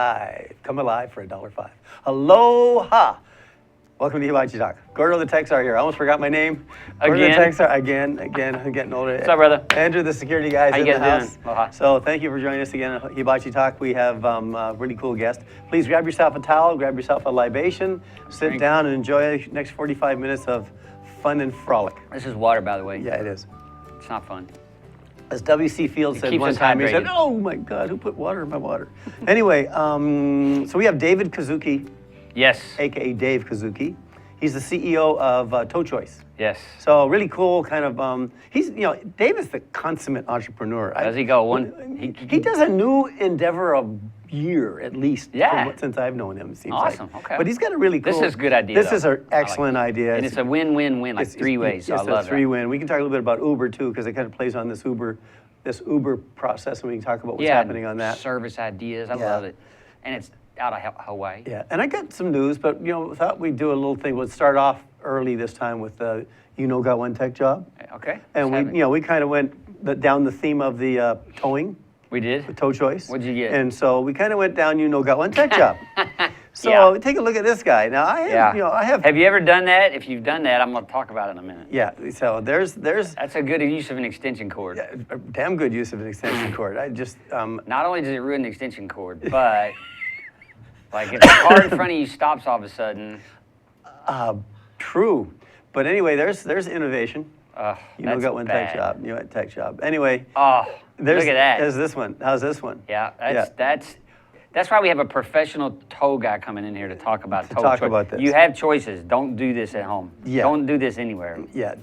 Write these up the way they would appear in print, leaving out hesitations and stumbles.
live. Come alive for $1.05. Aloha. Welcome to Hibachi Talk. Gordo the Texar here. I almost forgot my name. Gordo the Texar again. I'm getting older. What's up, brother? Andrew, the security guys in the house. Aloha. So thank you for joining us again at Hibachi Talk. We have a really cool guest. Please grab yourself a towel, grab yourself a libation, sit down and enjoy the next 45 minutes of fun and frolic. This is water, by the way. Yeah, it is. It's not fun. As W.C. Fields said one time, he said, "Oh my God, who put water in my water?" Anyway, so we have David Kozuki. Yes. AKA Dave Kozuki. He's the CEO of Tow Choice. Yes. So really cool, kind of. Dave is the consummate entrepreneur. Does he go he does a new endeavor a year at least. Yeah. Since I've known him, it seems awesome. like. Okay. But he's got a really cool. This is a good idea. This is an excellent idea. And it's a win-win-win, like three ways. So I love it. It's a three-win. We can talk a little bit about Uber too, because it kind of plays on this Uber process, and we can talk about what's happening on that. Service ideas. I love it. And it's out of Hawaii. Yeah, and I got some news, but thought we'd do a little thing. We'll start off early this time with got one tech job. Okay. And we kind of went down the theme of the towing. We did. The Tow Choice. What'd you get? And so we kind of went down got one tech job. So take a look at this guy. Now I have. Have you ever done that? If you've done that, I'm going to talk about it in a minute. Yeah. So there's. That's a good use of an extension cord. Yeah, a damn good use of an extension cord. I just. Not only does it ruin the extension cord, but like if the car in front of you stops all of a sudden. True, but anyway, there's innovation. Got one tech job. Tech job. Anyway. Look at that. There's this one. How's this one? Yeah, that's why we have a professional tow guy coming in here to talk about tow. Talk about this. You have choices. Don't do this at home. Yeah. Don't do this anywhere. Yeah.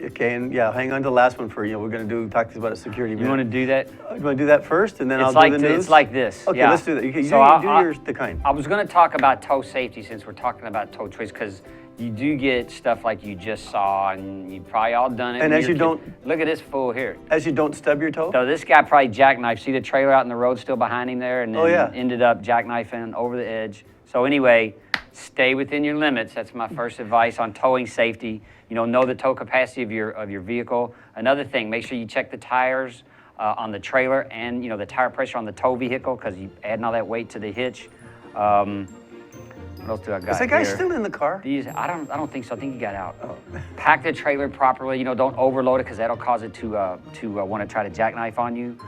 Okay, and hang on to the last one for we're going to talk about a security. You want to do that? You want to do that first, and then I'll do the news? It's like this. Okay, yeah. let's do that. You do the kind. I was going to talk about tow safety since we're talking about tow choice, because you do get stuff like you just saw, and you've probably all done it. And as you don't... Look at this fool here. As you don't stub your toe? So this guy probably jackknifed. See the trailer out in the road still behind him there? And then ended up jackknifing over the edge. So anyway, stay within your limits. That's my first advice on towing safety. Know the tow capacity of your vehicle. Another thing, make sure you check the tires on the trailer and the tire pressure on the tow vehicle, because you adding all that weight to the hitch. What else do I got? Is that guy still in the car? I don't think so. I think he got out. Oh. Pack the trailer properly. Don't overload it, because that'll cause it to want to try to jackknife on you.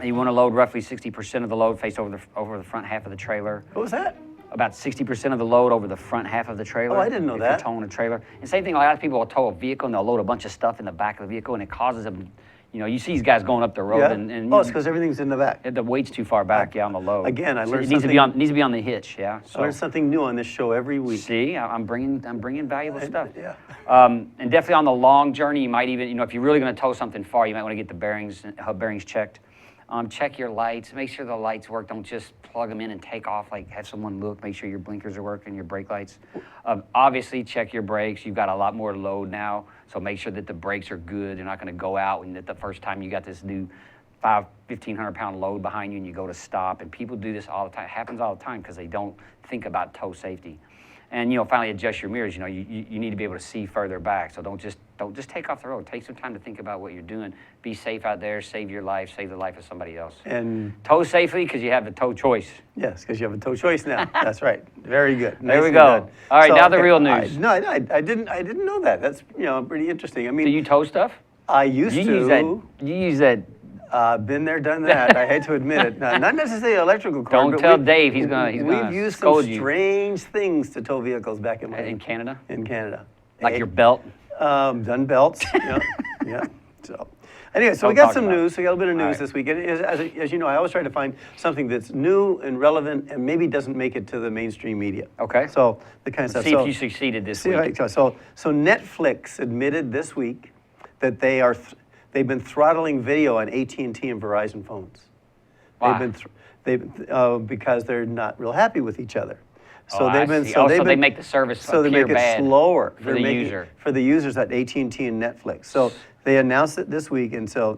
You want to load roughly 60% of the load face over the front half of the trailer. What was that? About 60% of the load over the front half of the trailer. Oh, I didn't know that. If you're towing a trailer. And same thing, a lot of people will tow a vehicle and they'll load a bunch of stuff in the back of the vehicle, and it causes them, you see these guys going up the road and it's because everything's in the back. The weight's too far back, on the load. Again, I learned it something. needs to be on the hitch, So I learn something new on this show every week. See, I'm bringing valuable stuff. Yeah. And definitely on the long journey, you might even, if you're really going to tow something far, you might want to get the hub bearings checked. Check your lights. Make sure the lights work. Don't just plug them in and take off. Like, have someone look. Make sure your blinkers are working, your brake lights. Obviously, check your brakes. You've got a lot more load now, so make sure that the brakes are good. They're not going to go out when the first time you got this new 1,500-pound load behind you and you go to stop. And people do this all the time. It happens all the time because they don't think about tow safety. And finally adjust your mirrors. You need to be able to see further back. So don't just take off the road. Take some time to think about what you're doing. Be safe out there. Save your life. Save the life of somebody else. And tow safely, because you have the tow choice. Yes, because you have a tow choice now. That's right. Very good. There we go. Done. All right, now the real news. I didn't know that. That's pretty interesting. I mean, do you tow stuff? I used to. You use that. Been there, done that. I hate to admit it. Not necessarily electrical cord. Don't tell Dave. He's gonna We've used some strange things to tow vehicles back in Canada. In Canada, like your belt. Done belts. Yeah. So, anyway, so we got some news. So we got a little bit of news this week. And as you know, I always try to find something that's new and relevant and maybe doesn't make it to the mainstream media. Okay. So the kind of stuff. See if you succeeded this week. So Netflix admitted this week that they've been throttling video on AT&T and Verizon phones. Why? Because they're not real happy with each other. So they make the service they make it slower for the user. For the users at AT&T and Netflix. So they announced it this week, and so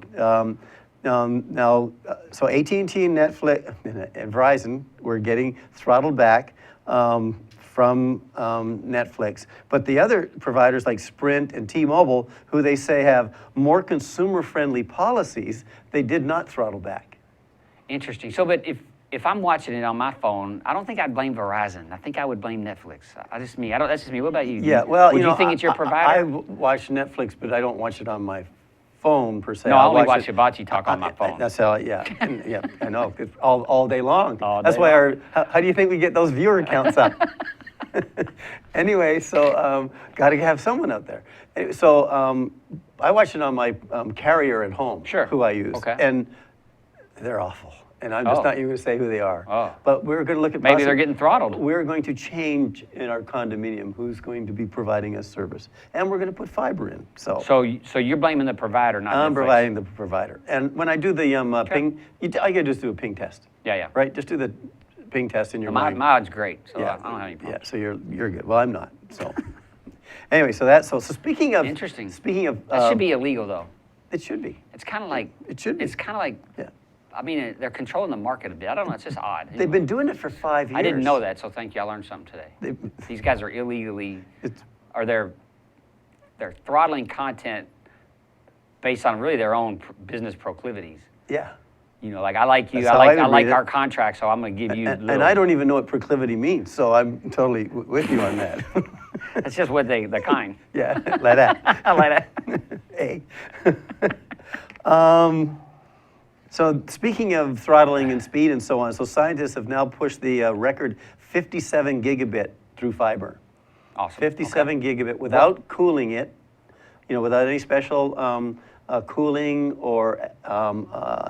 now AT&T and Netflix and Verizon were getting throttled back from Netflix. But the other providers like Sprint and T-Mobile, who they say have more consumer-friendly policies, they did not throttle back. Interesting. So, but if I'm watching it on my phone, I don't think I'd blame Verizon. I think I would blame Netflix. That's just me. That's just me. What about you? Yeah, well, would you know, think it's your I provider? watch Netflix, but I don't watch it on my phone per se. No, I only watch watch Hibachi talk on my phone. That's how, yeah, yeah, I know, it's all day long. All That's day why long. how do you think we get those viewer counts up? Anyway, so got to have someone out there. So I watch it on my carrier at home, Sure. who I use, Okay. and they're awful. And I'm just Oh. not even going to say who they are. Oh. But we're going to look at Maybe they're getting throttled. We're going to change in our condominium who's going to be providing us service, and we're going to put fiber in. So you're blaming the provider, not I'm Netflix. providing the provider. And when I do the ping, I gotta just do a ping test. Yeah. Right? Just do the ping test in your mind. Mine's great, so Yeah, I don't have any problems. yeah. So you're good. Well, I'm not. So anyway, so speaking of Interesting. Speaking of That should be illegal, though. it should be. It's kind of like It should be. It's kind of like Yeah. I mean, they're controlling the market a bit. I don't know. It's just odd. They've been doing it for 5 years. I didn't know that, so thank you. I learned something today. These guys are illegally, It's, or they're throttling content based on really their own business proclivities. yeah. You know, like I like you, That's how I would I like read it. our contract, so I'm going to give you. And I don't even know what proclivity means, so I'm totally with you on that. That's just what the kind. Yeah, like that. I like that. Hey. So speaking of throttling and speed and so on, so scientists have now pushed the record 57 gigabit through fiber. Awesome. 57 gigabit without cooling it, without any special cooling or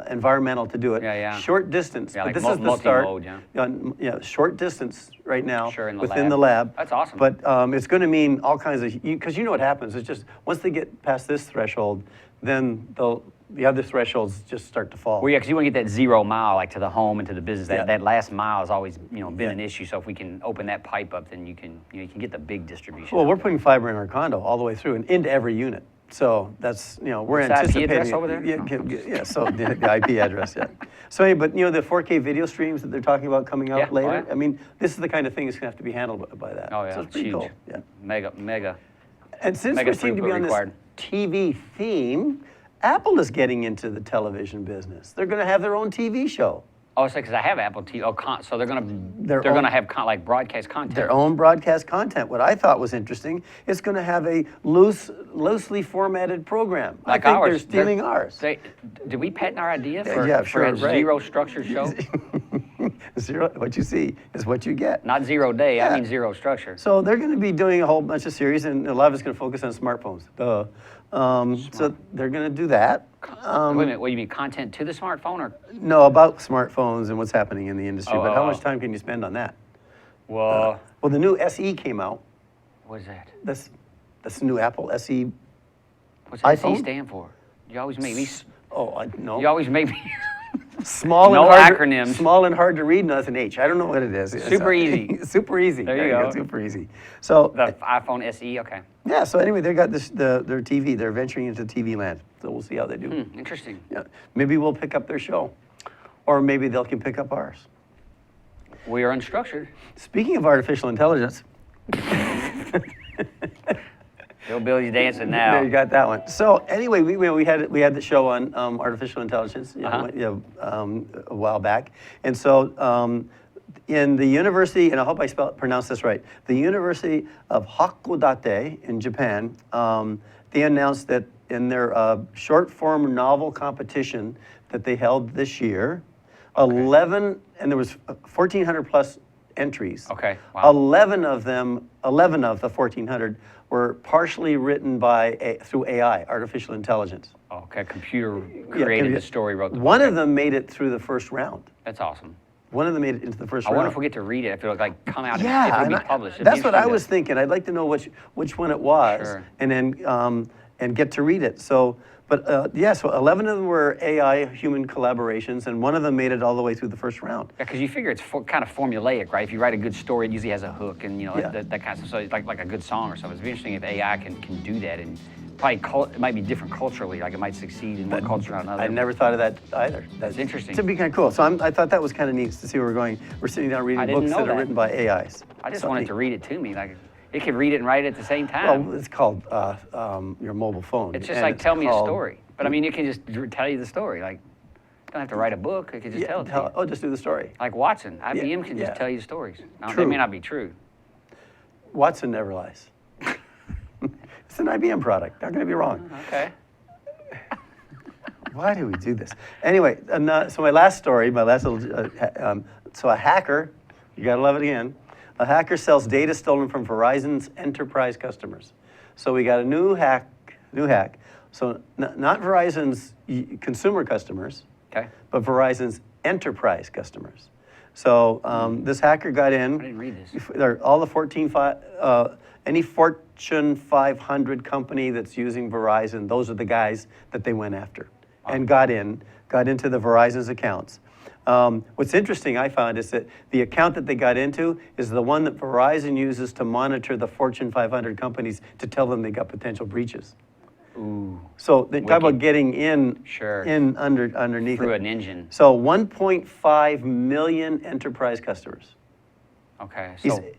environmental to do it. Yeah. Short distance. Yeah, but like this is the start. multi-mode, Yeah, short distance right now Sure, in the within lab. the lab. That's awesome. But it's going to mean all kinds of, because you know what happens. It's just once they get past this threshold, then the other thresholds just start to fall. Well, yeah, because you want to get that 0 mile, like to the home and to the business. Yeah. That last mile has always, been an issue. So if we can open that pipe up, then you can get the big distribution. Well, we're putting fiber in our condo all the way through and into every unit. So that's, we're What's that, IP anticipating. address over there? Yeah, so the IP address, yeah. So, but the 4K video streams that they're talking about coming out Yeah, oh, later, yeah. I mean, this is the kind of thing that's going to have to be handled by that. Oh yeah, So it's pretty huge. cool. Yeah. Mega. And since Mega we seem to be throughput on required. this TV theme, Apple is getting into the television business. They're going to have their own TV show. Oh, it's because I have Apple TV. Oh, so they're gonna Their they're own- gonna have like broadcast content. Their own broadcast content. What I thought was interesting, it's going to have a loosely formatted program. Like I think ours. they're stealing ours. Did we patent our idea for, yeah, for sure, a right. zero structure show? Zero, what you see is what you get. Not 0 day. Yeah. I mean zero structure. So they're going to be doing a whole bunch of series, and a lot of it's going to focus on smartphones. Duh. So they're going to do that. Wait a minute. What do you mean? Content to the smartphone or? No, about smartphones and what's happening in the industry. But how Oh. much time can you spend on that? Well, Well, the new SE came out. what is that? That's the new Apple SE. What's that iPhone? C stand for? You always make me. Oh, I know. You always make me. Small No and hard acronyms. Small and hard to read. No, that's an H. I don't know what it is. It's, Super easy. Super easy. There you go. Super easy. So The iPhone SE. Okay. yeah. So anyway, they got their TV. They're venturing into TV land. So we'll see how they do. Interesting. Yeah. Maybe we'll pick up their show, or maybe they can pick up ours. We are unstructured. Speaking of artificial intelligence, Billy's dancing now. there you got that one. So anyway, we had the show on artificial intelligence a while back, and so in the university, and I hope I pronounce this right, the University of Hakodate in Japan, they announced that in their short form novel competition that they held this year, 11, and there was 1,400 plus entries. Okay, wow. 11 of the 1,400 were partially written through AI, artificial intelligence. Okay, computer Yeah, created the story, wrote the One book. of them made it through the first round. That's awesome. One of them made it into the first I round. wonder if we get to read it, if it'll like come out, Yeah, if it'll and be published. It'd be that's what I interesting was thinking. I'd like to know which one it was, Sure. and then and get to read it. So, but so 11 of them were AI human collaborations, and one of them made it all the way through the first round. Yeah, because you figure it's kind of formulaic, right? If you write a good story, it usually has a hook and Yeah. that kind of stuff. So it's like a good song or something. It's interesting if AI can do that, and probably it might be different culturally. Like it might succeed in one culture, not another. I never thought of that either. That's interesting. To be kind of cool. So I thought that was kind of neat to see where we're going. We're sitting down reading I didn't books know that are that. written by AIs. I just So wanted neat. to read it to me. Like it could read it and write it at the same time. Well, it's called your mobile phone. It's just and like it's tell me a called- story. But I mean, it can just tell you the story. Like Don't have to write a book. They could just tell it to you. Oh, just do the story. Like Watson, IBM can yeah. just tell you stories. Now, they True. may not be true. Watson never lies. It's an IBM product. Not going to be wrong. Okay. Why do we do this? Anyway, so my last story, my last little, so a hacker, you gotta love it again, a hacker sells data stolen from Verizon's enterprise customers. So we got a new hack. So not Verizon's consumer customers, Okay. but Verizon's enterprise customers. So this hacker got in. I didn't read this. All the any Fortune 500 company that's using Verizon, those are the guys that they went after and got into the Verizon's accounts. What's interesting, I found, is that the account that they got into is the one that Verizon uses to monitor the Fortune 500 companies to tell them they got potential breaches. Ooh. So they talk about getting in, Sure. underneath Through it. an engine. So 1.5 million enterprise customers. Okay.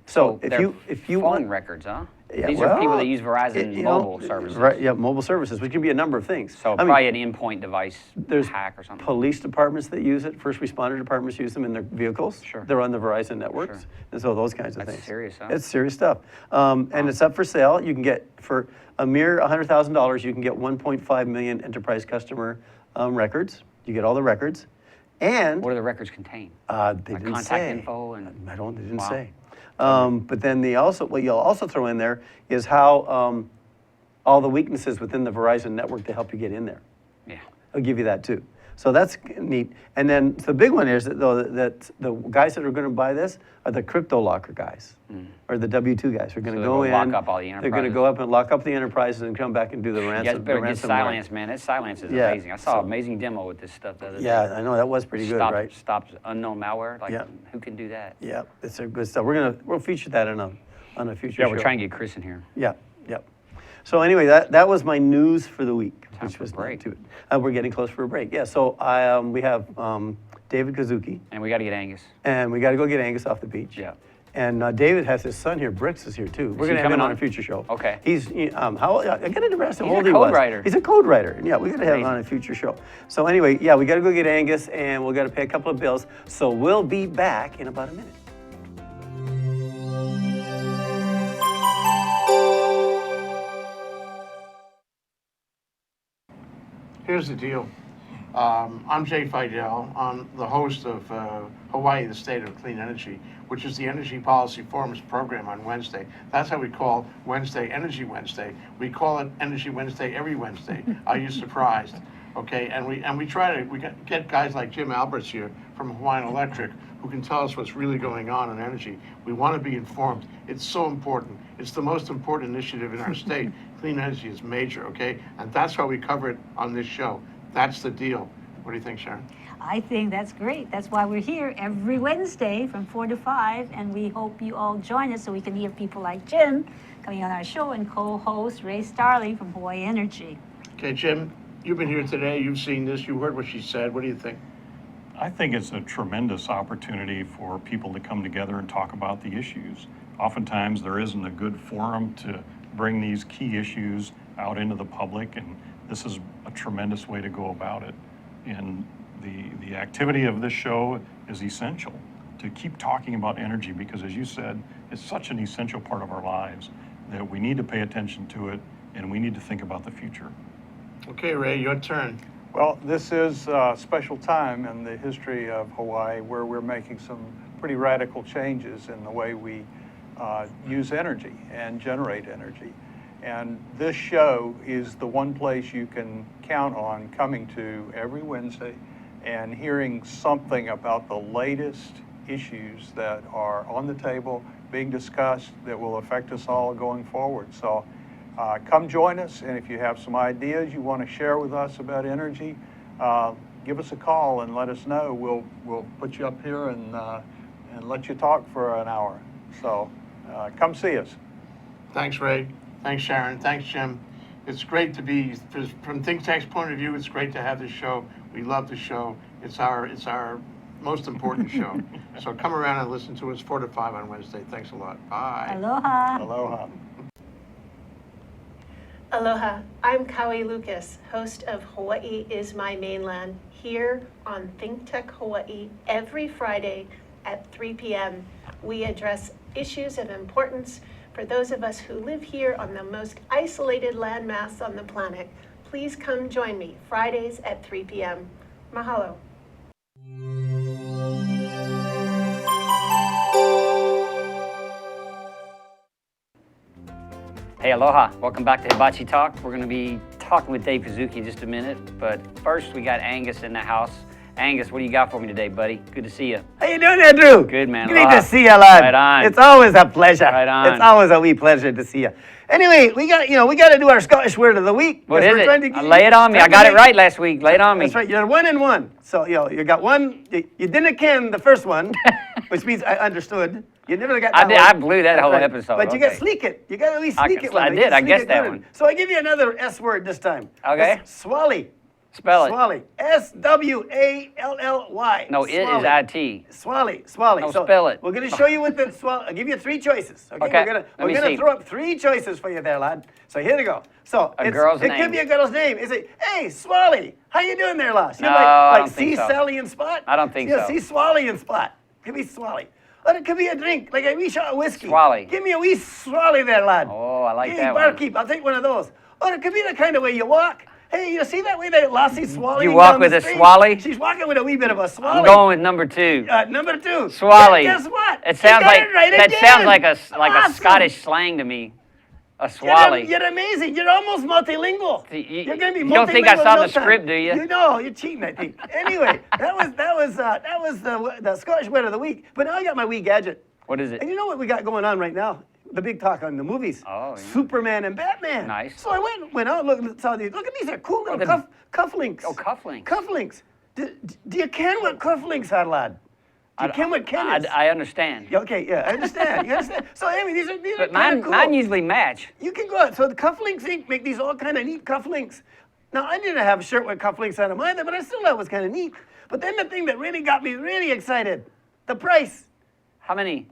So if they're you phone want- records, huh? Yeah, These are people well, that use Verizon you know, mobile services. Right, yeah, mobile services, which can be a number of things. So I mean, probably an endpoint device there's hack or something. police departments that use it, first responder departments use them in their vehicles. Sure. They're on the Verizon networks, Sure. and so those kinds of That's things. serious, huh? It's serious stuff. And it's up for sale. You can get, for a mere $100,000, you can get 1.5 million enterprise customer records. You get all the records. And What do the records contain? they Like didn't contact say. info and. They didn't Wow. say. But then what you'll also throw in there is how all the weaknesses within the Verizon network to help you get in there. Yeah. I'll give you that too. So that's neat. And then the big one is that, though, that the guys that are going to buy this are the crypto locker guys, or the W2 guys. Who are going to So they're go gonna in. lock up all the They're going to go up and lock up the enterprises and come back and do the You guys ransom. better the get ransomware. Silence, man. That Silence is Yeah, amazing. I saw so- an amazing demo with this stuff the other day. Yeah, I know that was pretty good, right? Stops unknown malware. Like, Yeah. who can do that? Yeah, it's a good stuff. We'll feature that on a future Yeah, show. we're trying to get Chris in here. Yeah, yeah. So anyway, that was my news for the week, Time which for a was break. not too. We're getting close for a break. Yeah. So we have David Kozuki, And we got to get Angus. and we got to go get Angus off the beach. Yeah. And David has his son here. Bricks is here too. We're he going to have him coming on on? a future show. Okay. He's how I got to ask him He's how a old he code was. writer. He's a code writer. Yeah, we got to have him Amazing. on a future show. So anyway, yeah, we got to go get Angus, and we got to pay a couple of bills. So we'll be back in about a minute. Here's the deal. I'm Jay Fidel. I'm the host of Hawaii, the State of Clean Energy, which is the Energy Policy Forum's program on Wednesday. That's how we call Wednesday Energy Wednesday. We call it Energy Wednesday every Wednesday. Are you surprised? Okay, and we get guys like Jim Alberts here from Hawaiian Electric who can tell us what's really going on in energy. We want to be informed. It's so important. It's the most important initiative in our state. Clean energy is major, okay? And that's why we cover it on this show. That's the deal. What do you think, Sharon? I think that's great. That's why we're here every Wednesday from 4 to 5, and we hope you all join us so we can hear people like Jim coming on our show and co-host Ray Starling from Hawaii Energy. Okay, Jim, you've been here today. You've seen this. You heard what she said. What do you think? I think it's a tremendous opportunity for people to come together and talk about the issues. Oftentimes, there isn't a good forum to bring these key issues out into the public, and this is a tremendous way to go about it. And the activity of this show is essential to keep talking about energy because, as you said, it's such an essential part of our lives that we need to pay attention to it and we need to think about the future. Okay, Ray, your turn. Well, this is a special time in the history of Hawaii where we're making some pretty radical changes in the way we use energy and generate energy. And this show is the one place you can count on coming to every Wednesday and hearing something about the latest issues that are on the table, being discussed, that will affect us all going forward. So come join us, and if you have some ideas you want to share with us about energy, give us a call and let us know. We'll put you up here and let you talk for an hour. So come see us. Thanks, Ray. Thanks, Sharon. Thanks, Jim. It's great to be, from Think Tank's point of view, it's great to have this show. We love the show. It's our most important show. So come around and listen to us 4 to 5 on Wednesday. Thanks a lot. Bye. Aloha. Aloha. Aloha, I'm Kaui Lucas, host of Hawaii is My Mainland, here on Think Tech Hawaii every Friday at 3 p.m. We address issues of importance for those of us who live here on the most isolated landmass on the planet. Please come join me Fridays at 3 p.m. Mahalo. Hey, aloha. Welcome back to Hibachi Talk. We're going to be talking with Dave Kozuki in just a minute, but first we got Angus in the house. Angus, what do you got for me today, buddy? Good to see you. How you doing, Andrew? Good, man. Great Aloha. to see you, lad. Right on. It's always a pleasure. Right on. It's always a wee pleasure to see you. Anyway, we got to do our Scottish word of the week. What 'cause is we're it? trying to- Lay it on me. I trying to got it make- right last week. Lay it on me. That's right. You're 1 and 1. So you got one. You didn't ken the first one, which means I understood. You never got that one. I blew that That's whole right. episode. But you got Okay. sleek it. You got at least sleek it one. I You did. got I sleek guessed it that good. one. So I give you another S word this time. Okay. It's swally. Spell it. Swally. S-W-A-L-L-Y. No, it is Swally. I-T. Swally, swally. No, spell it. We're going to show you what the swally. I'll give you 3 choices. Okay, We're let me going to see. throw up 3 choices for you there, lad. So here we go. So A girl's it name. could be a girl's name. Is it? Hey, Swally, how you doing there, lass? No, I don't think see so. Sally and Spot. I don't think so. See Swally and Spot. Could be Swally. Or it could be a drink, like a wee shot of whiskey. Swally. Give me a wee Swally there, lad. Oh, I like Hey, that one. barkeep, I'll take one of those. Or it could be the kind of way you walk. Hey, you see that way that lassie's swallowing You walk down with the a street? swally? She's walking with a wee bit of a swally. I'm going with number 2. Number 2. Swally. Guess what? It She sounds got like it right that again. sounds like a Awesome. Scottish slang to me. A You're, swally. you're amazing. You're almost multilingual. You're going to be multilingual. You don't think I saw in no the script, time. do you? You know, you're cheating, I think. Anyway, that was the Scottish word of the week. But now I got my wee gadget. What is it? And you know what we got going on right now? The big talk on the movies. Oh, yeah. Superman and Batman. Nice. So I went out, saw these. Look at these, are cool little the- cufflinks. Oh, cufflinks. Cufflinks. Do you ken what cufflinks are, lad? Do you ken what ken is? I understand. Yeah, okay, yeah, I understand. You understand? So anyway, these are But kind of cool. mine usually match. You can go out. So the Cufflinks Inc. make these all kind of neat cufflinks. Now, I didn't have a shirt with cufflinks on them either, but I still thought it was kind of neat. But then the thing that really got me really excited, the price, How many?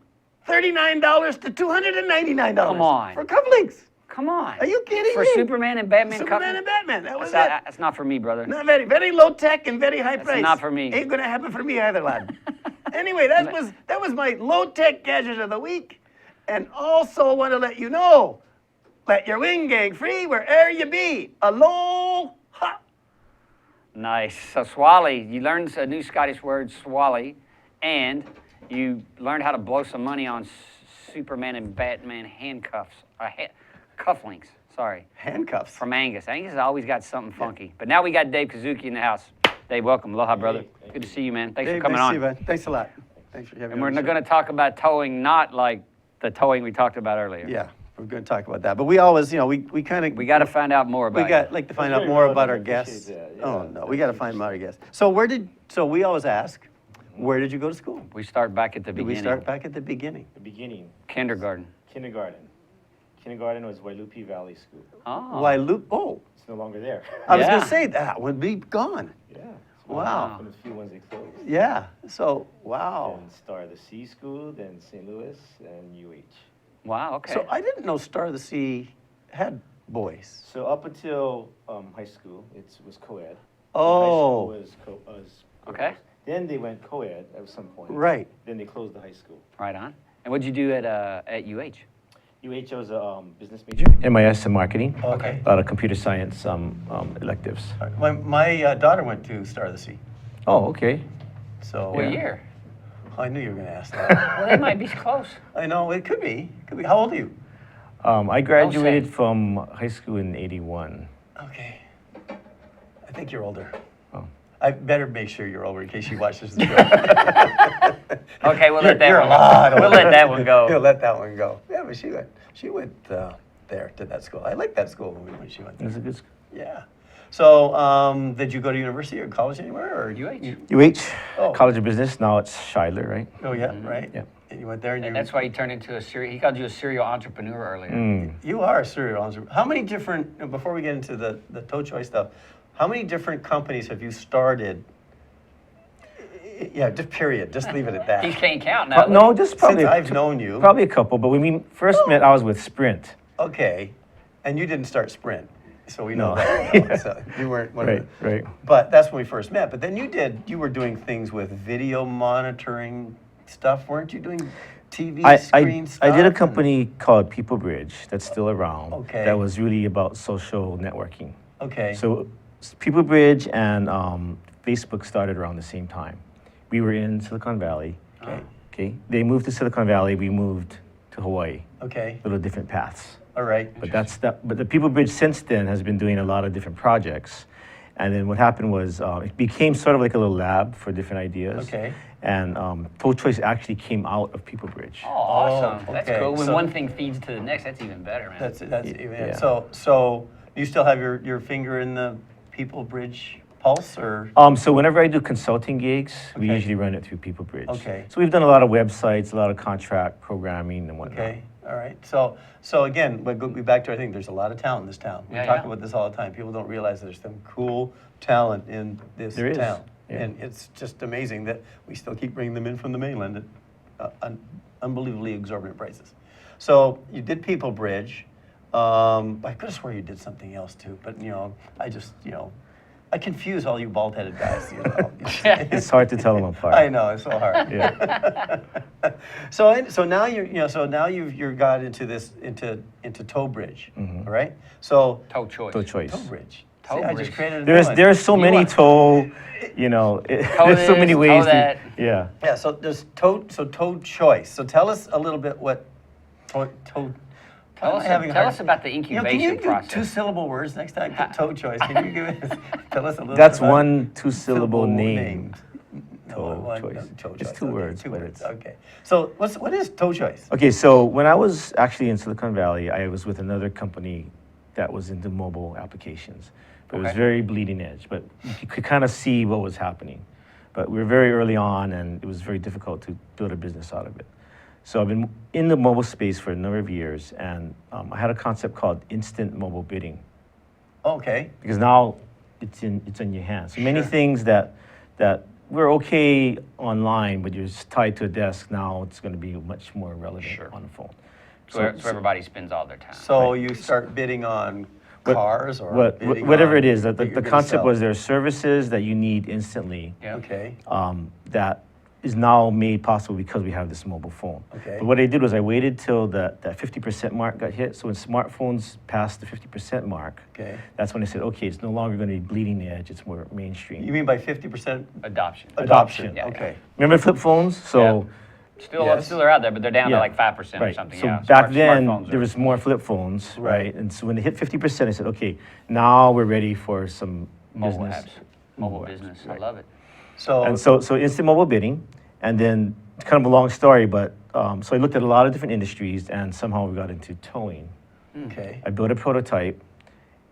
$39 to $299. Come on. For cufflinks. Come on. Are you kidding For me? Superman and Batman Superman cufflinks? and Batman, that was That's it. not, that's not for me, brother. Not very, very low tech and very high price. not for me. Ain't gonna happen for me either, lad. Anyway, that was my low tech gadget of the week, and also want to let you know, let your wing gang free wherever you be. Aloha. Nice. So swally, you learned a new Scottish word, swally, and you learned how to blow some money on Superman and Batman handcuffs, cufflinks. Sorry, Handcuffs. from Angus. Angus has always got something funky. But now we got Dave Kozuki in the house. Dave, welcome. Aloha, brother. Good to see you, man. Thanks Hey, for coming nice to on. see you, man. Thanks a lot. Thanks for having And me. we're on the going to talk about towing, not like the towing we talked about earlier. show. Yeah, we're going to talk about that. But we always, we kind of. We got to find out more about We got you. like to find That's out very more good. about I our appreciate guests. that. Oh Yeah, no, we got to find out our guests. So we always ask, where did you go to school? We start back at the Did we beginning. start back at the beginning? The beginning, Kindergarten. kindergarten. Kindergarten was Wailupi Valley School. Oh. Why, Luke? Oh, It's no longer there. I was going Yeah. to say that would be gone. Yeah. it's Wow. One of the few ones they closed. Yeah. So wow. Then Star of the Sea School, then St. Louis, and UH. Wow, okay. So I didn't know Star of the Sea had boys. So up until high school, it was co-ed. Oh. High school was Okay. girls. Then they went co-ed at some point. Right. Then they closed the high school. Right on. And what'd you do at UH? UH was a business major. MIS and marketing. Okay. A lot of computer science electives. My daughter went to Star of the Sea. Oh, okay. So What year? I knew you were going to ask that. Well, they might be close. I know it could be. Could be. How old are you? I graduated say. from high school in '81. Okay. I think you're older. Oh. I better make sure you're older in case she watches the show. Okay, we'll let that You're one a lot go. We'll older. let that one go. You'll let that one go. Yeah, but she went there to that school. I liked that school when she went It there. was a good school. Yeah. So did you go to university or college anywhere? Or UH. UH, Oh. College of Business. Now it's Shiler, right? Oh yeah, right. Yeah. And you went there, and And you. that's why he turned into he called you a serial entrepreneur earlier. Mm. You are a serial entrepreneur. How many different? Before we get into the toe choice stuff, how many different companies have you started? Yeah, just period. Just leave it at that. He can't count now. No, just probably. Since I've known you. Probably a couple, but when we first met, I was with Sprint. Okay, and you didn't start Sprint. so we know No. that. So you weren't one Right, of the, right. But that's when we first met. But then you were doing things with video monitoring stuff, weren't you? Doing TV screen stuff? I did a and- company called People Bridge that's still around. Okay. That was really about social networking. Okay. So People Bridge and Facebook started around the same time. We were in Silicon Valley. Okay. Okay. They moved to Silicon Valley. We moved to Hawaii. Okay. Little different paths. All right. But but the People Bridge since then has been doing a lot of different projects. And then what happened was it became sort of like a little lab for different ideas. Okay. And Toll Choice actually came out of People Bridge. Oh, awesome. Oh, That's okay. cool. When So- one thing feeds to the next, that's even better, man. That's even Yeah. so you still have your finger in the People Bridge pulse, or So whenever I do consulting gigs, we Okay. usually run it through People Bridge. Okay. So we've done a lot of websites, a lot of contract programming and whatnot. okay, all right. So again, but go back to, I think there's a lot of talent in this town. We Yeah, talk yeah. about this all the time. People don't realize there's some cool talent in this There is, town, yeah. and it's just amazing that we still keep bringing them in from the mainland at unbelievably exorbitant prices. So you did People Bridge. I could have swore you did something else too, but I confuse all you bald-headed guys. It's hard to tell them apart. I know, it's so hard. Yeah. So now you're got into this into Tow Bridge, all right? So Toe choice. Toll Choice. Tow Bridge. Tow See, I Bridge. just created a new one. There's so You many want- toll, there's so many this, tow ways that. yeah. Yeah. So there's Tow Choice. So tell us a little bit what Tow. Tell us about the incubation Can you do process. 2-syllable words next time? Tow Choice. Can you tell us a little? That's bit about one 2-syllable name. No, Tow Choice. Tow It's Choice. two Okay, words, Two but words. it's- Okay. So what is Tow Choice? Okay, so when I was actually in Silicon Valley, I was with another company that was into mobile applications. But it was Okay. very bleeding edge, but you could kind of see what was happening. But we were very early on, and it was very difficult to build a business out of it. So I've been in the mobile space for a number of years, and I had a concept called instant mobile bidding, Okay. because now it's in your hands. So many Sure. things that were okay online, but you're just tied to a desk, now it's going to be much more relevant Sure. on the phone. It's where everybody spends all their time. So you start bidding on cars or bidding whatever on it is, that that you're the gonna concept sell. was there are services that you need instantly Yeah. Okay. that is now made possible because we have this mobile phone. Okay. But what I did was I waited till that 50% mark got hit. So when smartphones passed the 50% mark, Okay. that's when I said, okay, it's no longer going to be bleeding edge, it's more mainstream. You mean by 50% Adoption. Adoption. Yeah, yeah. Okay. Remember flip phones? So, Still they're out there, but they're down Yeah. to like 5% or right. something. So yeah. back then, Smartphones there are- was more flip phones, Right. right? And so when they hit 50%, I said, okay, now we're ready for some mobile business. apps, mobile apps, business. I right. love it. So, And so instant mobile bidding, and then it's kind of a long story, but so I looked at a lot of different industries, and somehow we got into towing. okay. I built a prototype,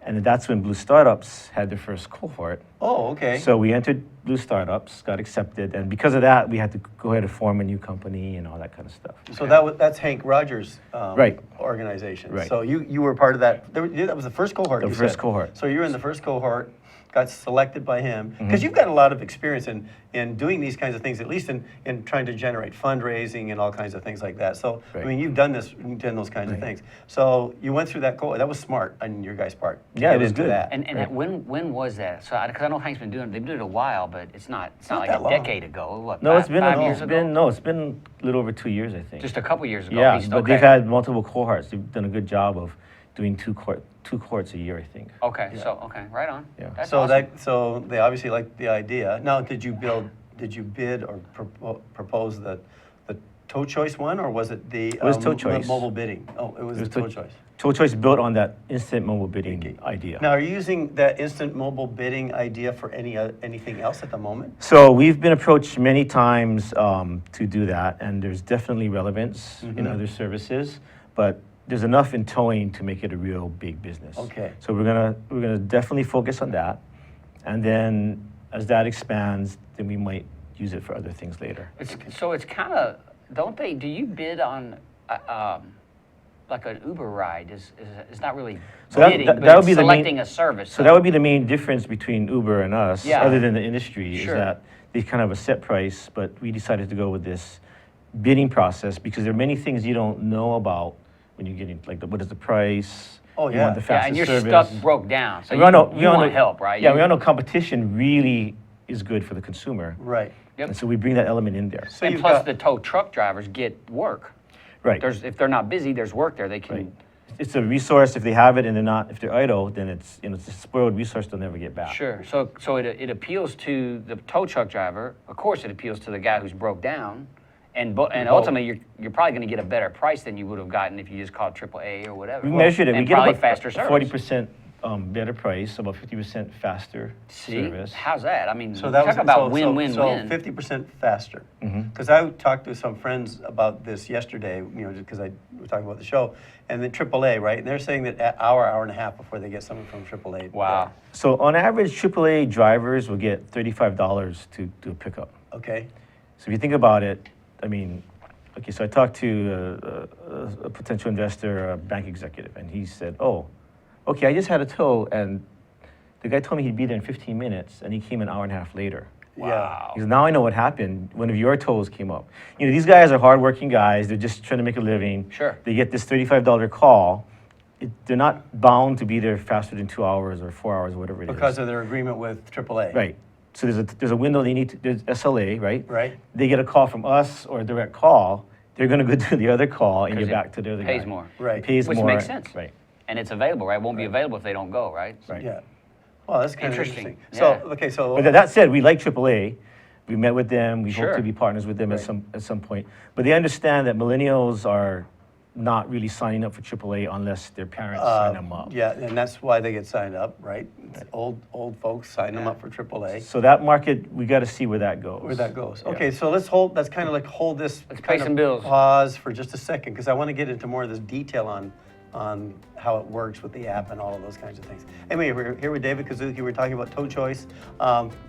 and that's when Blue Startups had their first cohort. Oh, okay. So we entered Blue Startups, got accepted, and because of that, we had to go ahead and form a new company and all that kind of stuff. So that's Hank Rogers' Right. organization. Right. So you were part of that. That was the first cohort. The you first said. cohort. So you were in the first cohort, got selected by him Mm-hmm. because you've got a lot of experience in doing these kinds of things, at least in trying to generate fundraising and all kinds of things like that. So I Right. mean, you've done those kinds of things. So you went through that cohort. That was smart on your guys' part. to Yeah, it get was into good. That. And when was that? So because I know Hank's been doing it. They've been doing it a while, but it's not not like that a long. decade ago. What? No, it's been five years ago. it's been a little over 2 years, I think. Just a couple years ago. yeah, at least. but Okay. they've had multiple cohorts. They've done a good job of doing two cohorts a year, I think. Okay. So right on. Yeah. That's So awesome. so they obviously liked the idea. Now, did you bid or propose the Tow Choice one, or was it the was Tow Choice. mobile bidding? Oh, it was the Tow Choice. Toll Choice built on that instant mobile bidding idea. Now, are you using that instant mobile bidding idea for anything else at the moment? So we've been approached many times to do that, and there's definitely relevance in other services, but there's enough in towing to make it a real big business. Okay. So we're gonna definitely focus on that, and then as that expands, then we might use it for other things later. So it's kind of do you bid on like an Uber ride is not really So that- bidding, that- but that would it's be the main- selecting a service. So that would be the main difference between Uber and us, Yeah. other than the industry, Sure. is that they kind of have a set price, but we decided to go with this bidding process because there are many things you don't know about when you're getting, like what is the price, Oh, You yeah. want the Yeah, fastest and your service. stuff broke down, so And we all know, you want help, right? Yeah, You- we all know competition really is good for the consumer. Right. Yep. And so we bring that element in there. So and you've plus, got- the tow truck drivers get work. Right. If they're not busy, there's work there. They can. Right. It's a resource. If they have it and if they're idle, then it's, it's a spoiled resource they'll never get back. Sure. So it appeals to the tow truck driver. Of course, it appeals to the guy who's broke down, and ultimately you're probably going to get a better price than you would have gotten if you just called AAA or whatever. We measured it. We And get probably about faster service. 40% better price, about 50% faster See, service. how's that? I mean, So that was talk about so win-win-win. 50% faster. Mm-hmm. Because I talked to some friends about this yesterday, just because I was talking about the show, and then AAA, right? And they're saying that an hour and a half before they get someone from AAA. Wow. So on average, AAA drivers will get $35 to do a pickup. Okay. So if you think about it, I mean, okay, so I talked to a potential investor, a bank executive, and he said, oh, okay, I just had a tow, and the guy told me he'd be there in 15 minutes, and he came an hour and a half later. Yeah. Because now I know what happened. One of your tows came up. These guys are hardworking guys. They're just trying to make a living. Sure. They get this $35 call. They're not bound to be there faster than 2 hours or 4 hours or whatever it is. Because of their agreement with AAA. Right. So there's a window they need to, there's SLA, right? Right. They get a call from us or a direct call. They're going to go do the other call and 'Cause get it back to the other pays guy. more. Right. It pays Which more. makes sense. Right. And it's available, right? It won't be available if they don't go, right? Right. Yeah. Well, that's kind of Interesting. interesting. So, Yeah. okay, so. But that said, we like AAA. We met with them. We Sure. hope to be partners with them Right. at some point. But they understand that millennials are not really signing up for AAA unless their parents sign them up. Yeah, and that's why they get signed up, right? It's old folks sign them up for AAA. So that market, we got to see where that goes. Where that goes. Yeah. Okay, so let's kind of like hold this. Let's pay kind some of bills. Pause for just a second, because I want to get into more of this detail on how it works with the app and all of those kinds of things. Anyway, we're here with David Kozuki. We're talking about Tow Choice.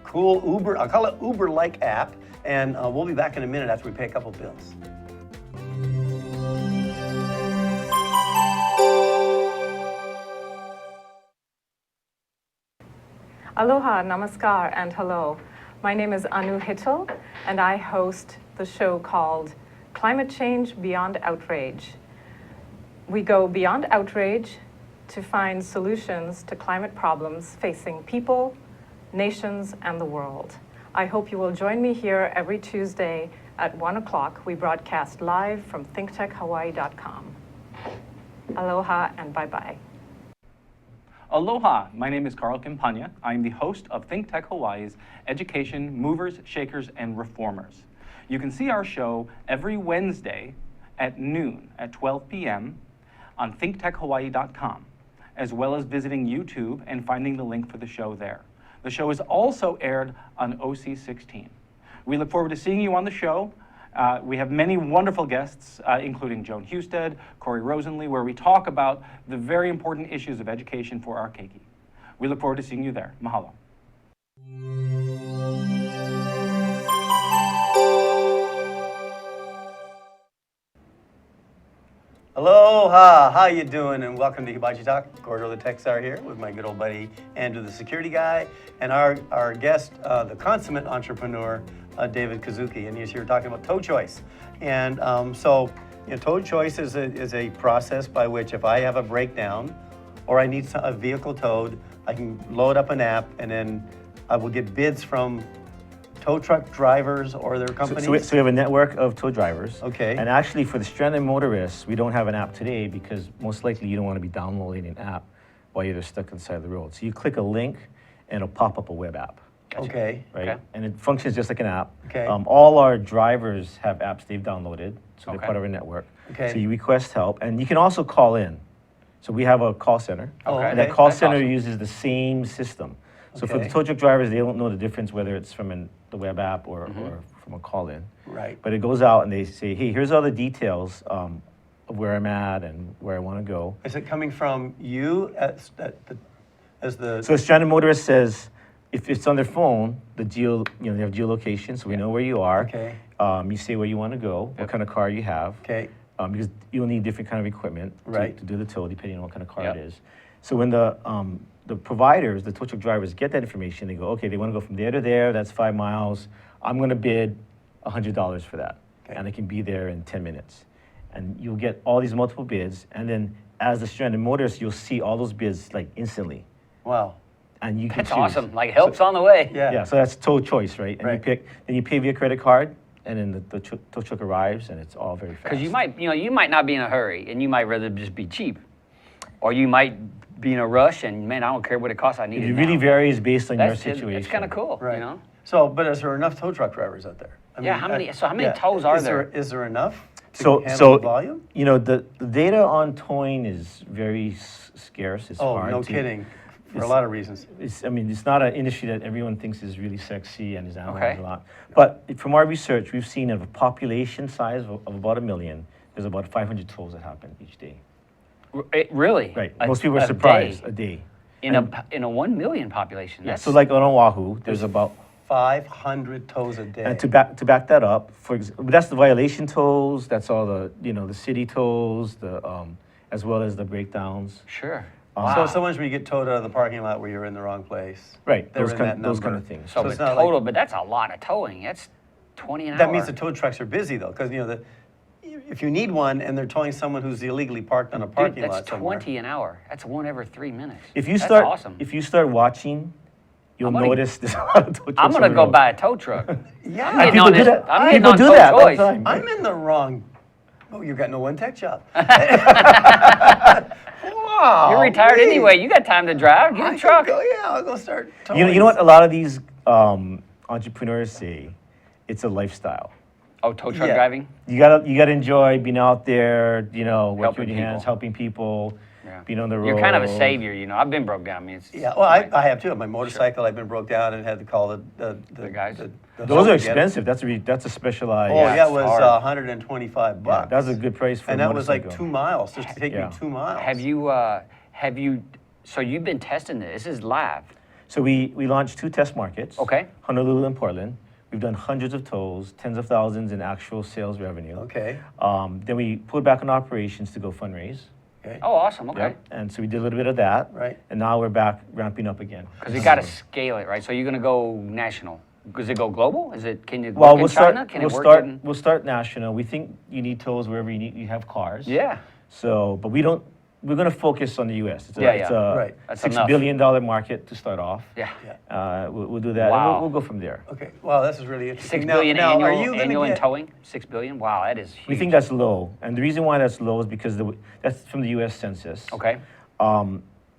Cool Uber, I'll call it Uber-like app, and we'll be back in a minute after we pay a couple bills. Aloha, namaskar, and hello. My name is Anu Hittel, and I host the show called Climate Change Beyond Outrage. We go beyond outrage to find solutions to climate problems facing people, nations, and the world. I hope you will join me here every Tuesday at 1 o'clock. We broadcast live from thinktechhawaii.com. Aloha and bye-bye. Aloha, my name is Carl Kimpania. I am the host of Think Tech Hawaii's Education Movers, Shakers, and Reformers. You can see our show every Wednesday at noon at 12 p.m. on thinktechhawaii.com, as well as visiting YouTube and finding the link for the show there. The show is also aired on OC16. We look forward to seeing you on the show. We have many wonderful guests, including Joan Husted, Corey Rosenlee, where we talk about the very important issues of education for our keiki. We look forward to seeing you there. Mahalo. Aloha, how you doing? And welcome to Hibachi Talk. Gordo the Tech Star here with my good old buddy Andrew the security guy, and our guest, the consummate entrepreneur, David Kozuki, and he's here talking about Tow Choice. And Tow Choice is a process by which if I have a breakdown or I need a vehicle towed, I can load up an app and then I will get bids from tow truck drivers or their companies. So we have a network of tow drivers. Okay. And actually for the stranded motorists, we don't have an app today because most likely you don't want to be downloading an app while you're stuck inside the road. So you click a link and it'll pop up a web app. Okay. Right? Okay. And it functions just like an app. Okay. All our drivers have apps they've downloaded, so they're Okay. part of our network. Okay. So you request help, and you can also call in. So we have a call center, Okay. and that call That's center awesome. uses the same system. So for the Okay. tow truck drivers, they don't know the difference whether it's from the web app or from a call in. Right. But it goes out and they say, hey, here's all the details of where I'm at and where I want to go. Is it coming from you as the? So a stranded motorist says, if it's on their phone, they have geolocation, so we know where you are. Okay. You say where you want to go, what kind of car you have. Okay. Because you'll need different kind of equipment Right. to do the tow, depending on what kind of car Yep. it is. So when the providers, the tow truck drivers, get that information, they go, okay, they want to go from there to there, that's 5 miles. I'm going to bid $100 for that. Okay. And they can be there in 10 minutes. And you'll get all these multiple bids, and then as a stranded motorist, you'll see all those bids like instantly, Wow. and you can That's choose. awesome. Like help's on the way. Yeah. Yeah, so that's tow choice, right? And you Right. pick, then you pay via credit card, and then the tow truck arrives, and it's all very fast. Because you might not be in a hurry, and you might rather just be cheap, or you might be in a rush, and man, I don't care what it costs. I need it It really now. varies based on your That's situation. It's kind of cool, Right. you know. So, but is there enough tow truck drivers out there? I Yeah, how many tows are is there? Is there enough to So, handle the so volume? you know, the data on towing is very scarce. It's Oh, hard no to, kidding, for a it's- lot of reasons. I mean, it's not an industry that everyone thinks is really sexy and is analyzed Okay. a lot. But from our research, we've seen of a population size of about 1 million, there's about 500 tolls that happen each day. Really? Right. A- Most people are a surprised day a day. in a 1 million population. Yeah. That's So like on Oahu, there's about 500 tows a day. and to back that up, that's the violation tolls. That's all the the city tolls, as well as the breakdowns. sure. So someone's when you get towed out of the parking lot where you're in the wrong place. Right. They're Those in kind that those number. kind of things. So, it's but not total, like, but that's a lot of towing. That's 20 an hour. that means the tow trucks are busy though, because if you need one and they're towing someone who's illegally parked on a Dude, parking that's lot somewhere. 20 an hour. That's one every 3 minutes. If you That's start awesome. if you start watching, you'll I'm gonna- notice there's a lot of tow trucks I'm gonna on the go road. buy a tow truck. Yeah, I'm getting people on do this. that. I'm getting People on do tow that all the choice. time. I'm in the wrong. Oh, you got no one tech job. Wow. You're retired wait. anyway. You got time to drive. Get I a could truck. Go, yeah, I'll go start towing. You know what? A lot of these entrepreneurs say, it's a lifestyle. Oh, tow truck Yeah. driving? You gotta enjoy being out there. Working Helping with your hands, people. helping people, Yeah. being on the road. You're kind of a savior, I've been broke down. I mean, it's, Yeah, well, I have too. My motorcycle, I've been broke down and had to call the guys? Those to are get it. expensive. That's a specialized. Oh, yeah, it it's was hard. 125 Yeah, bucks. that's a good price for And a that was like motorcycle. 2 miles, just to take Yeah. me 2 miles. have you, so you've been testing this. This is live. So we launched 2 test markets. Okay. Honolulu and Portland. We've done hundreds of tolls, tens of thousands in actual sales revenue. Okay, Then we pulled back on operations to go fundraise. okay, Oh, awesome. Okay. Yep. And so we did a little bit of that. Right. And now we're back ramping up again. Because you got to scale it, right? So you're going to go national. Does it go global? Can it Well, work in China? Can it work in? we'll start national. We think you need tolls wherever you have cars. Yeah. So, but we're going to focus on the U.S. It's a, Yeah, it's yeah. a Right. That's $6 enough. billion market to start off. Yeah. We'll do that. Wow. And we'll go from there. okay. Wow, this is really interesting. 6 billion now, are annual, you gonna annual in get- towing? 6 billion? Wow, that is huge. We think that's low. And the reason why that's low is because that's from the U.S. Census. Okay.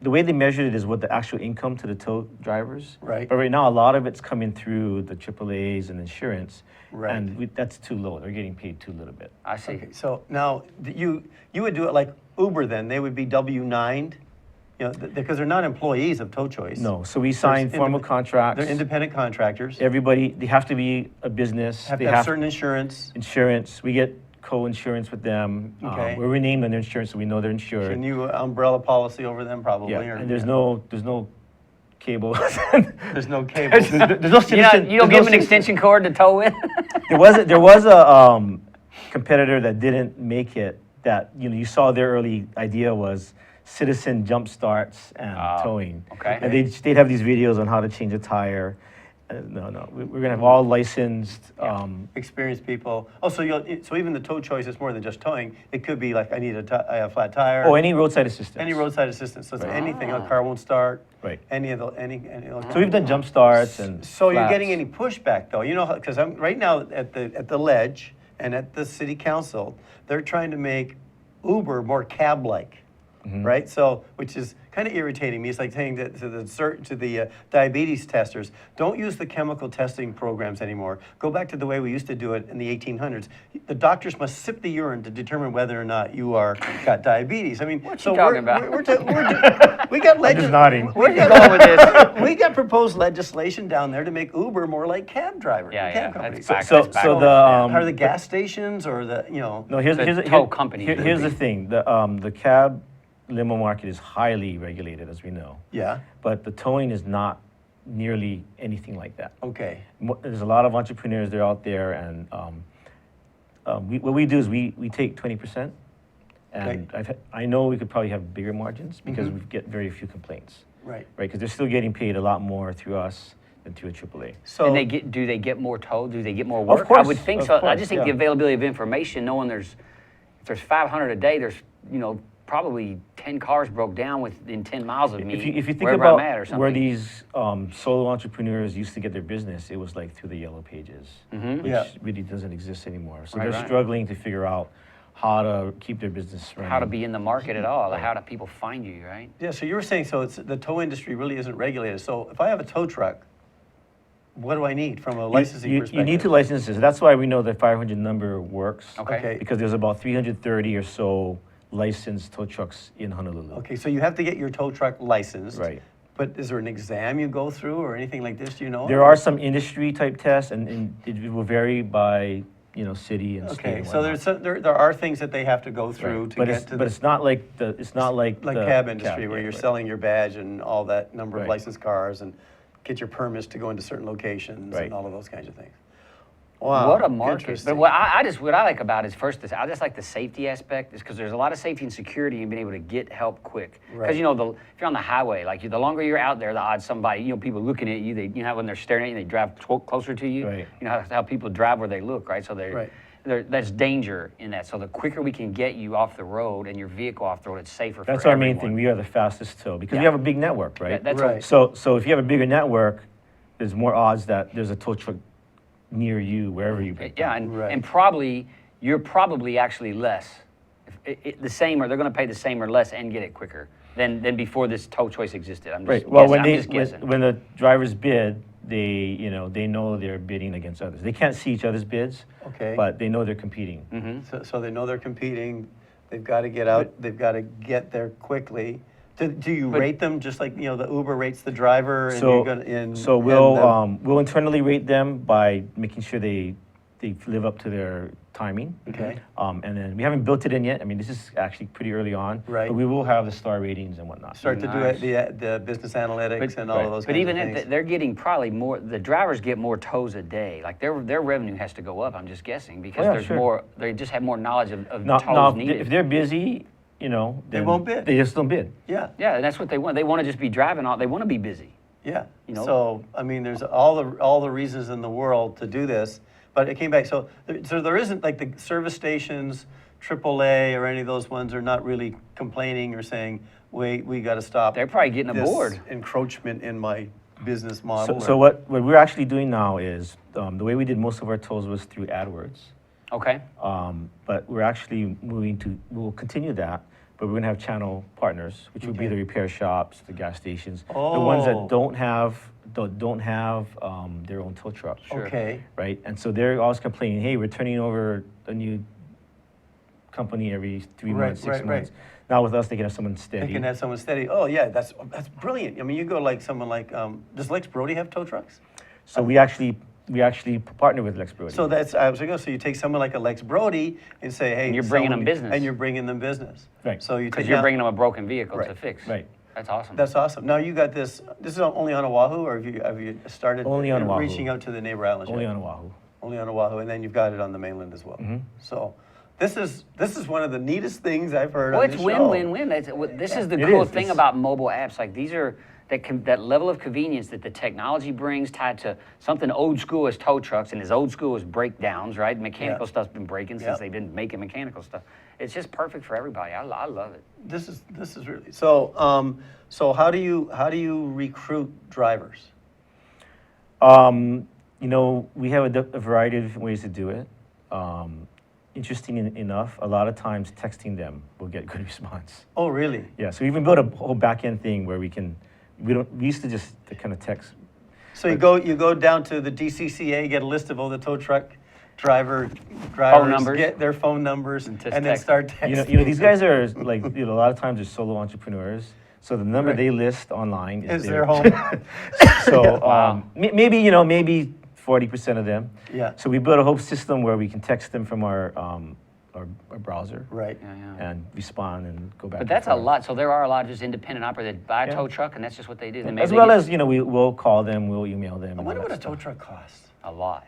The way they measured it is what the actual income to the tow drivers. Right. But right now, a lot of it's coming through the AAAs and insurance. Right. And that's too low. They're getting paid too little bit. I see. Okay, so now, you would do it like Uber then? They would be W-9'd? Because they're not employees of Tow Choice. No. So we sign formal contracts. They're independent contractors. Everybody, they have to be a business. Have They to have certain insurance. insurance. We get co-insurance with them. Okay. We're renamed on their insurance, so we know they're insured. A new umbrella policy over them probably. Yeah. or- And there's no cable. There's no cable. there's no citizen. You don't there's give no them an extension cord to tow with? There was a competitor that didn't make it. That you saw their early idea was citizen jump starts and towing. okay. And they'd have these videos on how to change a tire. No, we're gonna have all licensed. Experienced people. Oh, so even the Tow Choice is more than just towing. It could be like, I need a flat tire. Oh, any roadside assistance. Any roadside assistance. So it's Right. anything, a car won't start. Right. Any of the, So we've done jump starts and. So you're flats. getting any pushback though? Because I'm right now at the ledge and at the city council, they're trying to make Uber more cab-like, right? So, which is kind of irritating me. It's like saying to the diabetes testers, don't use the chemical testing programs anymore. Go back to the way we used to do it in the 1800s. The doctors must sip the urine to determine whether or not you got diabetes. I mean, What so you talking about? we got I'm just nodding. Where you going with this? we got proposed legislation down there to make Uber more like cab drivers. Yeah, cab yeah, companies. that's back. So that's so back. the Are the gas stations or no here's the here's tow company here's would the thing the cab limo market is highly regulated, as we know, yeah, but the towing is not nearly anything like that. okay, There's a lot of entrepreneurs that are out there, and what we do is we take 20%, and I know we could probably have bigger margins because we get very few complaints, right. right? Because they're still getting paid a lot more through us than through a AAA. So And do they get more tow? Do they get more work? I course, would think of so. I course, just think yeah. the availability of information, knowing if there's 500 a day, there's probably 10 cars broke down within 10 miles of me, If you think wherever about I'm at or something. where these solo entrepreneurs used to get their business, it was like through the yellow pages, which Yeah. really doesn't exist anymore. So Right, they're right. struggling to figure out how to keep their business running. How to be in the market at all, how do people find you, right? Yeah, so you were saying, so it's, the tow industry really isn't regulated. So if I have a tow truck, what do I need from a licensing You perspective? need to license this. That's why we know the 500 number works. Okay. Because there's about 330 or so licensed tow trucks in Honolulu. Okay, so you have to get your tow truck licensed. Right. But is there an exam you go through or anything like this, do you know? There are some industry type tests, and it will vary by city and state. Okay, and so whatnot. there are things that they have to go through Right. to but get it's, to but it's not like the like cab industry where yeah, you're right. selling your badge and all that number of Right. licensed cars and get your permits to go into certain locations Right. and all of those kinds of things. Wow. What a market. interesting. But what I like about it is first, I just like the safety aspect, is because there's a lot of safety and security in being able to get help quick. Right. Because, if you're on the highway, like the longer you're out there, the odds somebody, people looking at you, how when they're staring at you, they drive closer to you. Right. You know how people drive where they look, right? So Right. there's danger in that. So the quicker we can get you off the road and your vehicle off the road, it's safer That's for our main everyone. thing. We are the fastest tow because we Yeah. have a big network, right? That's Right. So if you have a bigger network, there's more odds that there's a tow truck near you, wherever you break Yeah, down. and, Right. and you're probably actually less, the same, or they're going to pay the same or less and get it quicker than before this tow choice existed. I'm just Right. Well, guessing. I'm just guessing. when the drivers bid, they know they're bidding against others. They can't see each other's bids, Okay. but they know they're competing. Mm-hmm. So they know they're competing, they've got to get out, they've got to get there quickly. Do you rate them just like, the Uber rates the driver and you're gonna, So we'll internally rate them by making sure they live up to their timing. Okay. And then we haven't built it in yet. I mean, this is actually pretty early on. Right. But we will have the star ratings and whatnot. Start to Nice. do the business analytics and all of those But kinds even of if things. they're getting probably more, the drivers get more tows a day. Like their revenue has to go up. I'm just guessing because yeah, there's sure. more. They just have more knowledge of Now, tows if needed. they're busy, then They won't bid. They just don't bid. Yeah. Yeah, and that's what they want. They want to just be driving. They want to be busy. Yeah. know? So, I mean, there's all the reasons in the world to do this, but it came back. So there isn't like the service stations, AAA or any of those ones are not really complaining or saying, wait, we got to stop. They're probably getting this aboard. encroachment in my business model. So what we're actually doing now is, the way we did most of our tolls was through AdWords. Okay. But we're actually we'll continue that, but we're gonna have channel partners, which would be Okay. the repair shops, the gas stations, the ones Oh. that don't have their own tow truck. Okay. Right, and so they're always complaining, hey, we're turning over a new company every 3 Right, months, 6 right, right. months. Now with us, they can have someone They steady. can have someone steady. Oh yeah, that's brilliant. I mean, you go like someone like, does Lex Brody have tow trucks? So we actually partner with Lex Brody. So I was going so you take someone like a Lex Brody and say, hey, And you're bringing someone- them business. and you're bringing them business. Right. So you Because take you're now- bringing them a broken vehicle to Right. fix. Right. That's awesome. That's awesome. Now you got this. This is only on Oahu, or have you started Only on Oahu. reaching out to the neighbor islands? Only yet? on Oahu. Only on Oahu, and then you've got it on the mainland as well. Mm-hmm. So this is one of the neatest things I've heard Well, on it's this show. win-win-win. This is the It cool is. thing It's- about mobile apps. Like these are that level of convenience that the technology brings, tied to something old school as tow trucks and as old school as breakdowns. Right, mechanical Yeah. stuff's been breaking since Yep. they've been making mechanical stuff. It's just perfect for everybody. I love it. This is really so. So how do you recruit drivers? We have a variety of different ways to do it. Interesting enough, a lot of times texting them will get good response. Oh really? Yeah, so we even built a whole back end thing where we used to just kind of text. So you go down to the DCCA, get a list of all the tow truck drivers, numbers. get their phone numbers, and just then text. start texting. These guys are like, a lot of times they're solo entrepreneurs. So the number Right. they list online is their home. So Wow. maybe 40% of them. Yeah. So we built a whole system where we can text them from our browser. Right. And respond and go back. But and that's a forth. lot. So there are a lot of just independent operators that buy a Yeah. tow truck, and that's just what they do. Then As maybe well they as we'll call them, we'll email them. I and wonder all what a that tow stuff. truck costs. a lot.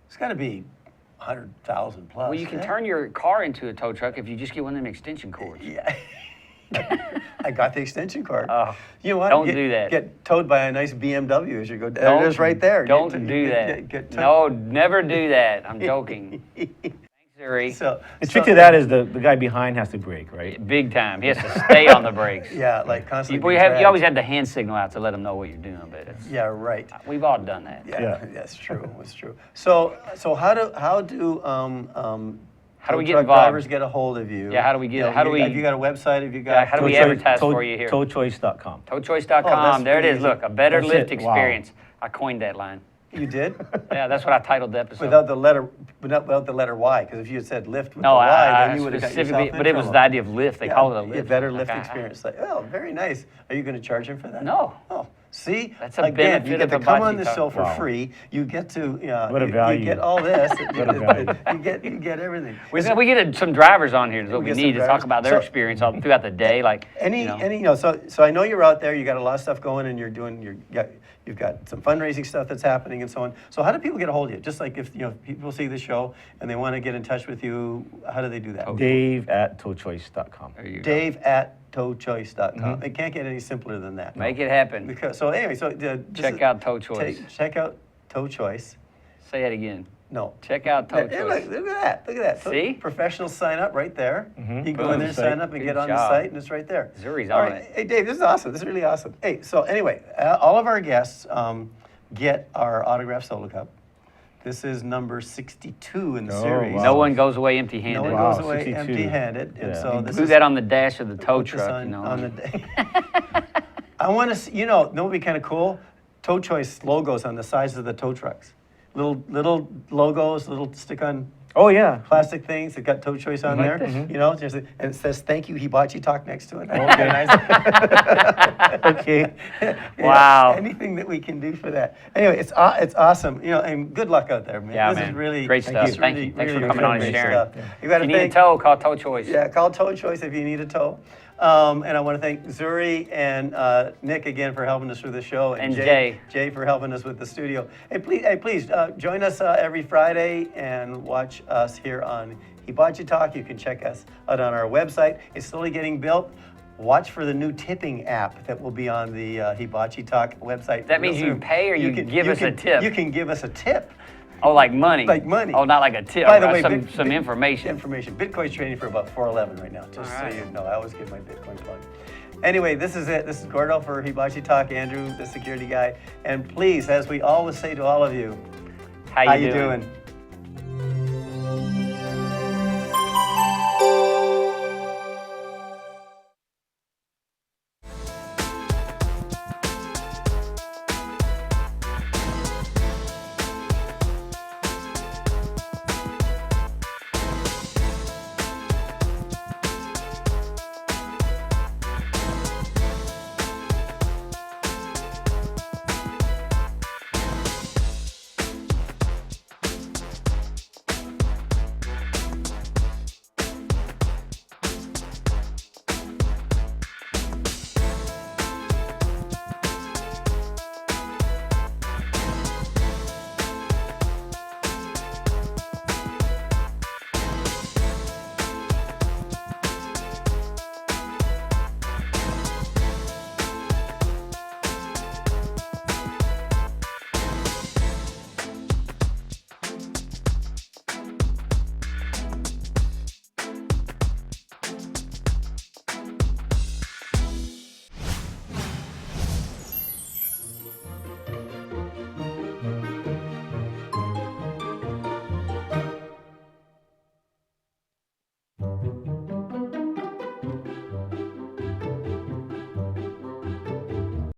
It's got to be 100,000 plus. Well, you can yeah? turn your car into a tow truck if you just get one of them extension cords. Yeah. I got the extension cord. Oh, You know what? don't do that. Get towed by a nice BMW as you go. There it is right there. Don't Get- do get- that. get towed. No, never do that. I'm joking. Thanks, Missouri. The trick to that is the guy behind has to brake, right? Big time. He has to stay on the brakes. Yeah, like constantly. You, being you dragged. always have the hand signal out to let them know what you're doing, but it's, Yeah, right. we've all done that. Yeah, that's true. That's true. So how do How do we tow get truck involved? drivers get a hold of you? Yeah, how do we get- You know, how do we- Have you got a website? Have you got? Yeah, how do we advertise for you here? Towchoice.com. Towchoice.com. Oh, that's there it pretty is. easy. Look, a better That's lift it. Wow. experience. I coined that line. You did? Yeah, that's what I titled the episode. Without the letter Y, because if you had said lift with no, the Y, I then you would have got specifically, yourself in but it was trouble. the idea of lift. They call it a Yeah, lift. better lift Like, experience. Like, oh, very nice. Are you going to charge him for that? No. Oh, see? That's a Again, benefit you get to of come Hibachi on the Talk. show for Wow. free. You get to, What a you value. get all this. What a value. You get everything. We get some drivers on here is what We we get some need to talk drivers. about their So- experience all throughout the day. Like, So I know you're out there, you got a lot of stuff going and you've got some fundraising stuff that's happening and so on. So how do people get a hold of you? Just like if, people see the show and they want to get in touch with you, how do they do that? Dave@towchoice.com. there you go. Dave@towchoice.com. It can't get any simpler than that. Make it happen. Because, so anyway, Check out Tow Choice. Check out Tow Choice. Say it again. No. Check out Tow Hey, Choice. look at that. Look at that. See? Professionals sign up right there. You can go Boom. in there, sign up, and Good get on the job. site, and it's right there. Zuri's All on right. it. Hey, Dave, this is awesome. This is really awesome. Hey, so anyway, all of our guests get our autographed solo cup. This is number 62 in the Oh, series. wow. No one goes away empty-handed. No one Wow, goes away 62. empty-handed, and Yeah. so this Glue is that on the dash of the tow put this truck, on, you know. on the day. I want to see, that would be kind of cool. Tow Choice logos on the sides of the tow trucks. Little logos, little stick-on Oh, yeah. plastic things that got Tow Choice on there. And it says "Thank you, Hibachi Talk" next to it. Okay. Okay. Wow. Anything that we can do for that. Anyway, it's awesome. And good luck out there, man. Yeah, this man. is really Great stuff. this is Thank really, you. Thanks really for coming on and great sharing. stuff. You got If to you need a thank. tow, call Tow Choice. Yeah, call Tow Choice if you need a tow. And I want to thank Zuri and Nick again for helping us through the show, And Jay. Jay for helping us with the studio. Please join us every Friday and watch us here on Hibachi Talk. You can check us out on our website. It's slowly getting built. Watch for the new tipping app that will be on the Hibachi Talk website. That means real you soon. pay or you give us a tip? You can give us a tip. Oh, like money? Like money. Oh, not like a tip. By the way, some information. Information. Bitcoin's trading for about $4.11 right now, just All right. so you know. I always give my Bitcoin plug. Anyway, this is it. This is Gordo for Hibachi Talk, Andrew, the security guy. And please, as we always say to all of you, How you doing? doing?